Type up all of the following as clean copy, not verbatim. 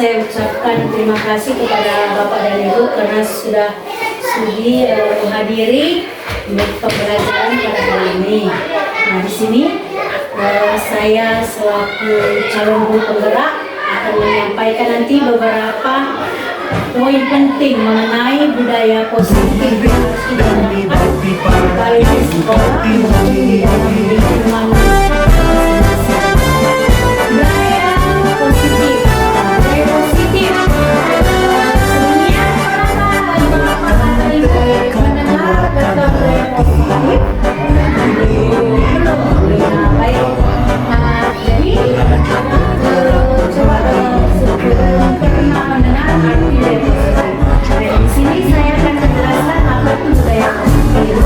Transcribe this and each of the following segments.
saya ucapkan terima kasih kepada Bapak dan Ibu karena sudah sudi menghadiri pembelajaran pada hari ini. Nah, di sini saya selaku calon guru penggerak akan menyampaikan nanti beberapa poin penting mengenai budaya positif yang harus kita terapkan baik di sekolah maupun di dalam lingkungan masing-masing. Budaya positif. Budaya positif. Sebelumnya Bapak Ibu mendengar tentang budaya positif? Belum. Baik. Jadi coba pernah mendengar arti budaya positif. Di sini saya akan menjelaskan apa itu budaya positif.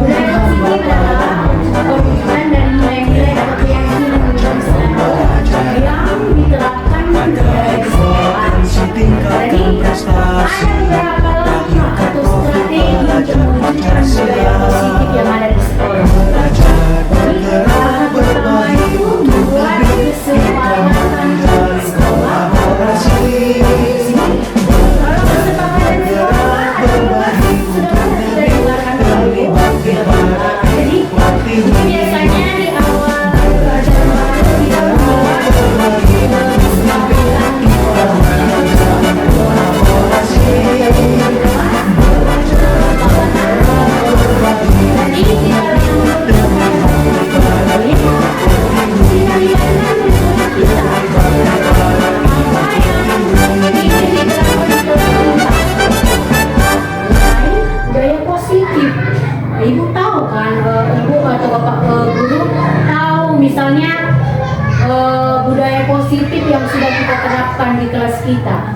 Budaya positif adalah penggunaan dan nilai-nilai atau keyakinan yang diterapkan di sekolah. Jadi ada beberapa langkah atau strategi untuk mewujudkan budaya positif yang ada di sekolah. Jadi langkah pertama itu membuat kesepakatan sekolah. Kalau kesepakatan sekolah adalah sudah dilakukan oleh jadi itu biasanya di awal pelajaran kita membuat kesepakatan budaya positif. Ibu tahu kan, Ibu atau Bapak guru tahu misalnya budaya positif yang sudah kita terapkan di kelas kita.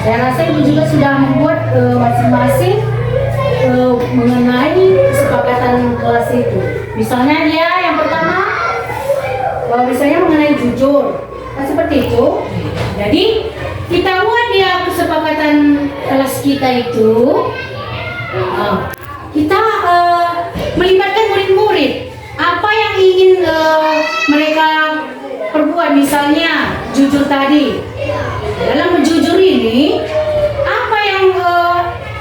Saya rasa Ibu juga sudah membuat masing-masing mengenai kesepakatan kelas itu. Misalnya dia yang pertama, misalnya mengenai jujur, kan seperti itu. Jadi kita buat dia kesepakatan kelas kita itu. Kita melibatkan murid-murid. Apa yang ingin mereka perbuat, misalnya jujur tadi. Dalam menjujur ini, apa yang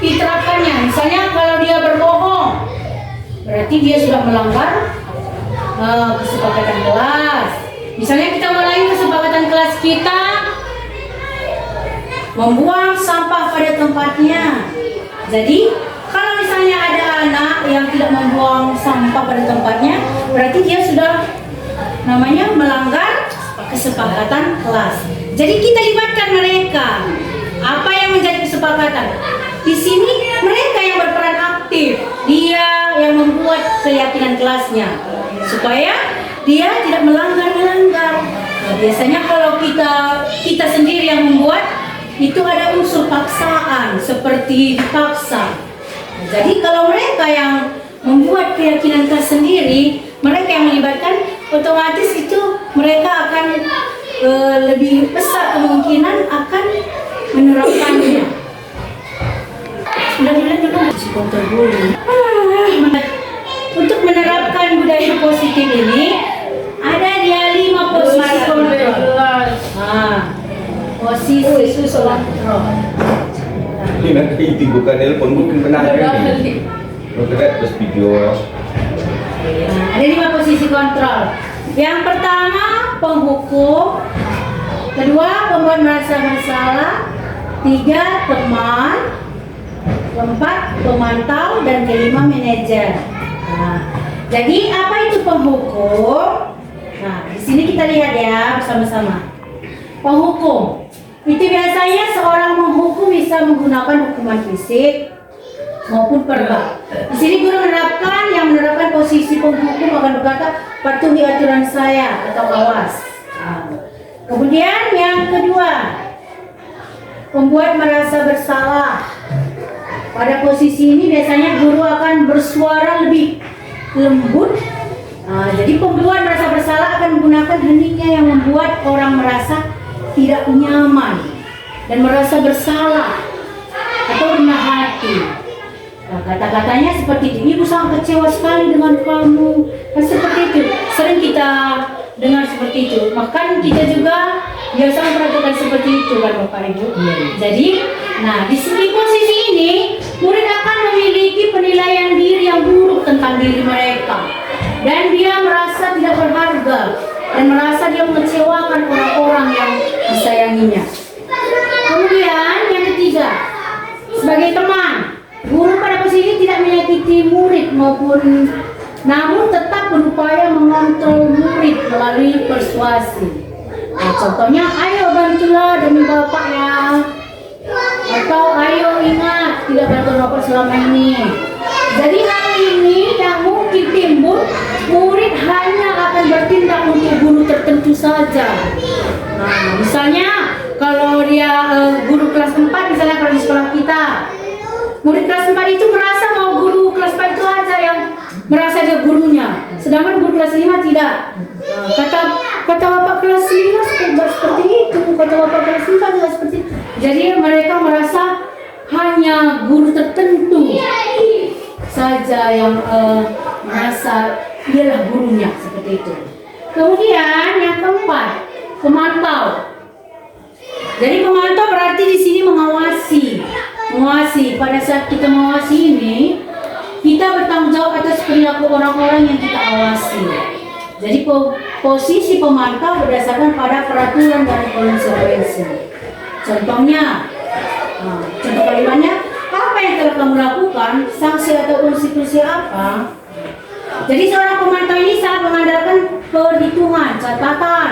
diterapkannya? Misalnya kalau dia berbohong, berarti dia sudah melanggar kesepakatan kelas. Misalnya kita mulai kesepakatan kelas kita membuang sampah pada tempatnya. Jadi kalau misalnya ada anak yang tidak membuang sampah pada tempatnya, berarti dia sudah namanya melanggar kesepakatan kelas. Jadi kita libatkan mereka. Apa yang menjadi kesepakatan? Di sini mereka yang berperan aktif. Dia yang membuat keyakinan kelasnya supaya dia tidak melanggar. Nah, biasanya kalau kita sendiri yang membuat, itu ada unsur paksaan seperti dipaksa. Jadi kalau mereka yang membuat keyakinan kelas sendiri, mereka yang melibatkan, otomatis itu mereka akan lebih besar kemungkinan akan menerapkannya. Untuk menerapkan budaya positif ini ada dia 5 posisi kontrol. Posisi kontrol. Ini nanti bukan telepon, mungkin benar ini. Terus video. Ada 5 posisi kontrol. Yang pertama penghukum, kedua pembuat merasa bersalah, 3 teman, 4 pemantau, dan kelima manajer. Nah, jadi apa itu penghukum? Nah, di sini kita lihat ya bersama-sama. Penghukum itu biasanya seorang menghukum bisa menggunakan hukuman fisik maupun verbal. Di sini guru menerapkan posisi penghukum akan berkata patuhi aturan saya atau awas. Kemudian yang kedua, pembuat merasa bersalah. Pada posisi ini biasanya guru akan bersuara lebih lembut. Jadi pembuat merasa bersalah akan menggunakan heningnya yang membuat orang merasa tidak nyaman dan merasa bersalah atau rendah hati. Kata-katanya seperti itu, ibu sangat kecewa sekali dengan kamu, kan seperti itu. Sering kita dengar seperti itu. Bahkan kita juga Biasa memperhatikan seperti itu kan Bapak Ibu. Jadi, nah di sini posisi ini murid akan memiliki penilaian diri yang buruk tentang diri mereka, dan dia merasa tidak berharga dan merasa dia mengecewakan orang-orang yang disayanginya. Kemudian yang ketiga, sebagai teman, guru pada posisi ini tidak menyakiti murid namun tetap berupaya mengontrol murid melalui persuasi. Nah, contohnya, ayo bantulah demi Bapak ya, atau ayo ingat tidak bantu Bapak selama ini. Jadi hal ini yang mungkin timbul, murid hanya akan bertindak untuk guru tertentu saja. Nah, misalnya kalau dia guru kelas 4, misalnya kalau di sekolah kita, murid kelas 4 itu merasa mau guru kelas 4 itu aja yang merasa dia gurunya, sedangkan guru kelas 5 tidak. Kata Bapak kelas 5 seperti itu, kata Bapak kelas 5 juga seperti itu. Jadi mereka merasa hanya guru tertentu saja yang merasa dialah gurunya, seperti itu. Kemudian yang keempat, pemantau. Jadi pemantau berarti di sini mengawasi. Pada saat kita mengawasi ini, kita bertanggung jawab atas perilaku orang-orang yang kita awasi. Jadi posisi pemantau berdasarkan pada peraturan dan konsekuensi. Contohnya, contoh kalimatnya, apa yang telah kamu lakukan, sanksi atau konsekuensi apa? Jadi seorang pemantau ini sangat mengandalkan perhitungan, catatan,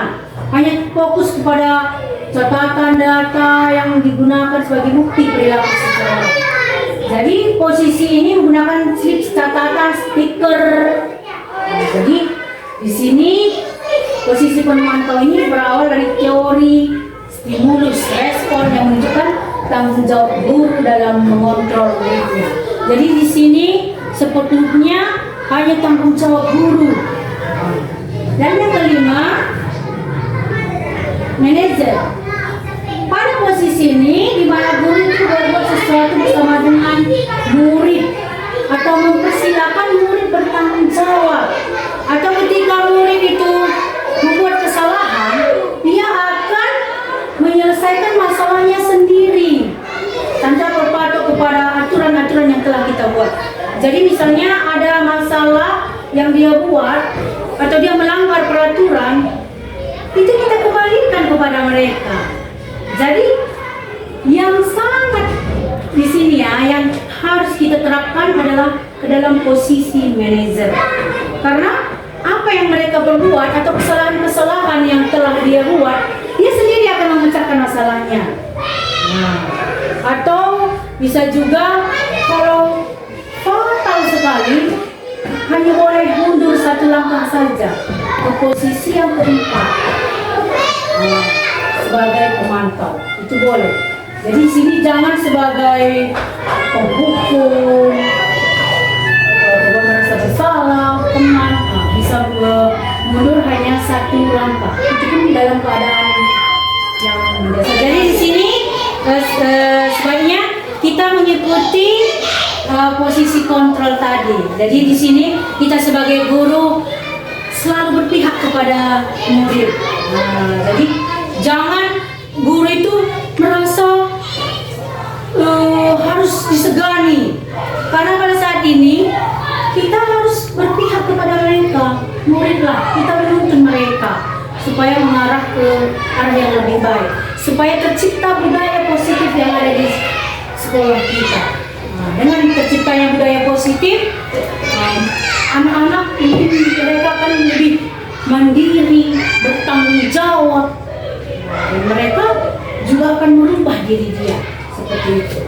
hanya fokus kepada catatan data yang digunakan sebagai bukti perilaku seseorang. Jadi posisi ini menggunakan slip catatan, stiker. Jadi di sini posisi pemantau ini berawal dari teori stimulus respon yang menunjukkan tanggung jawab guru dalam mengontrol muridnya. Jadi di sini sepenuhnya hanya tanggung jawab guru. Dan yang kelima, manajer. Pada posisi ini, di mana guru itu berbuat sesuatu bersama dengan murid atau mempersilakan murid bertanggung jawab, atau ketika murid itu membuat kesalahan, dia akan menyelesaikan masalahnya sendiri tanpa berpatok kepada aturan-aturan yang telah kita buat. Jadi misalnya ada masalah yang dia buat atau dia melanggar peraturan, itu kita kembalikan kepada mereka. Jadi yang sangat di sini ya, yang harus kita terapkan adalah ke dalam posisi manajer. Karena apa yang mereka berbuat atau kesalahan-kesalahan yang telah dia buat, dia sendiri akan memecahkan masalahnya. Nah, atau bisa juga kalau fatal sekali, hanya boleh mundur satu langkah saja ke posisi yang keempat. Sebagai pemantau itu boleh. Jadi sini jangan sebagai penghukum, merasa bersalah, teman, bisa mundur hanya satu langkah. Itu pun dalam keadaan yang mendasar. Jadi di sini sebaiknya kita mengikuti posisi kontrol tadi. Jadi di sini kita sebagai guru selalu berpihak kepada murid. Jadi jangan guru itu merasa harus disegani, karena pada saat ini kita harus berpihak kepada mereka, muridlah, kita menuntun mereka supaya mengarah ke arah yang lebih baik, supaya tercipta budaya positif yang ada di sekolah kita. Dengan terciptanya budaya positif, anak-anak mungkin mereka akan lebih mandiri, bertanggung jawab, dan mereka juga akan merubah diri dia seperti itu.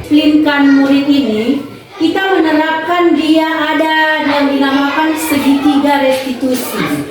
Disiplinkan murid ini, kita menerapkan dia ada yang dinamakan segitiga restitusi.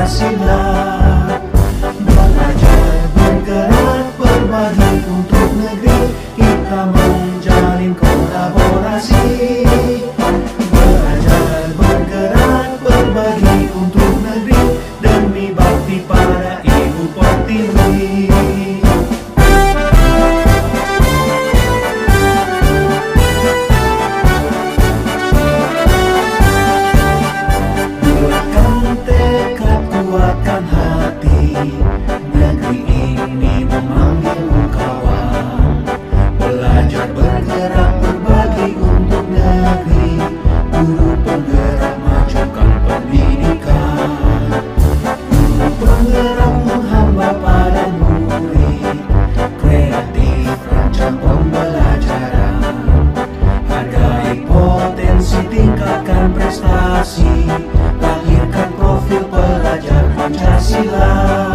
Pancasila. Belajar, bergerak, berbagi untuk negeri, kita menjalin kolaborasi. Belajar, bergerak, berbagi untuk negeri, demi bakti pada Ibu Pertiwi. Buatkan tekad, kuatkan hati, negeri ini memanggilmu kawan. Belajar, bergerak, berbagi untuk negeri, guru penggerak majukan pendidikan. Guru penggerak menghamba pada murid, kreatif rancang pembelajaran. Hargai potensi, tingkatkan prestasi, lahirkan profil pelajar Pancasila.